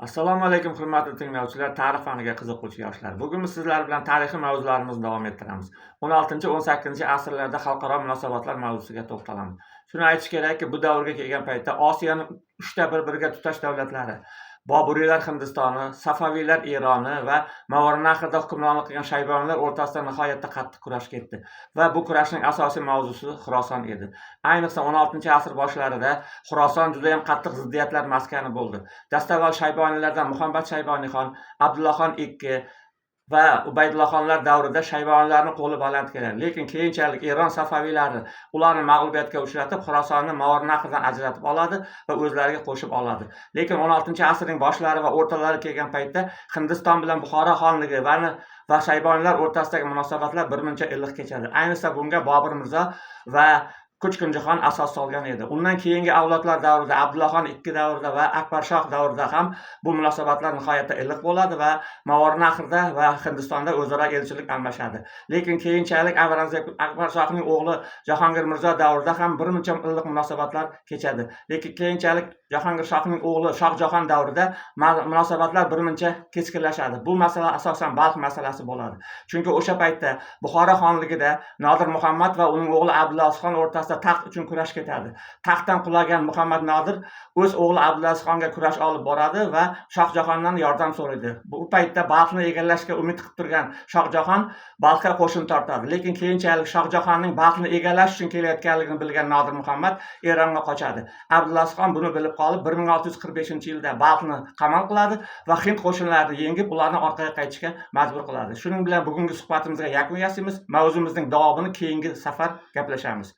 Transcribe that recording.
Assalomu alaykum hurmatli tinglovchilar, tarix faniga qiziquvchi yoshlar. Bugun biz sizlar bilan tarixiy mavzularimizni davom ettiramiz. 16-18 asrlarda xalqaro munosabatlar mavzusiga to'xtalamiz. Shuni aytish kerakki, bu davrga kelgan paytda Osiyoning 3ta bir-biriga tutash davlatlari Boburiylar Hindistoni, Safaviylar Eroni va Movarounnahrda hukmronlik qilgan Shayboniylar o'rtasida nihoyatda qattiq kurash ketdi va bu kurashning asosiy mavzusi Xuroson edi. Ayniqsa 16-asr boshlarida Xuroson juda ham qattiq ziddiyatlar maskani bo'ldi. Dastavval Shayboniylardan Muhammad Shayboniyxon, Abdullaxon II va Ubaydulloxonlar davrida Shayboniylarning qo'li baland keladi. Lekin keyinchalik Eron Safaviylari ularni mag'lubiyatga uchratib, Xurosonni Movarounnahrdan ajratib oladi va o'zlariga qo'shib oladi. Lekin 16-asrning boshlari va o'rtalari kelgan paytda Hindiston bilan Buxoro xonligi va Shayboniylar o'rtasidagi munosabatlar birmuncha iliq kechadi. Ayniqsa bunga Bobur Mirzo va Kuchkunjixon asos solgan edi. Undan keyingi avlodlar davrida, Abdullaxon II davrida va Akbarshoh davrida ham bu munosabatlar nihoyatda iliq bo'ladi va Movarounnahrda va Hindistonda o'zaro elchilik almashadi. Lekin keyinchalik Akbarshohning o'g'li Jahongir Mirzo davrida ham birmuncha iliq munosabatlar kechadi. Lekin keyinchalik Jahongir shohning o'g'li Shohjahon davrida munosabatlar birmuncha keskinlashadi. Bu masala asosan Balx masalasi bo'ladi. Chunki o'sha paytda Buxoro xonligida Nodir Muhammad va uning o'g'li Abdulazizxon o'rtasida taxt uchun kurash ketadi. Taxtdan qulagan Muhammad Nodir o'z o'g'li Abdulazizxonga kurash olib boradi va Shohjahondan yordam so'raydi. Bu paytda Balxni egallashga umid qilib turgan Shohjahon Balxga qo'shin tortadi. Lekin keyinchalik Shohjahonning Balxni egallash uchun kelayotganligini bilgan Nodir Muhammad Eronga qochadi. Abdulazizxon buni bilib qolib 1645-yilda Balxni qamal qiladi va Hind qo'shinlarini yengib, ularni orqaga qaytishga majbur qiladi. Shuning bilan bugungi suhbatimizga yakun yasaymiz. Mavzumizning davomini keyingi safar gaplashamiz.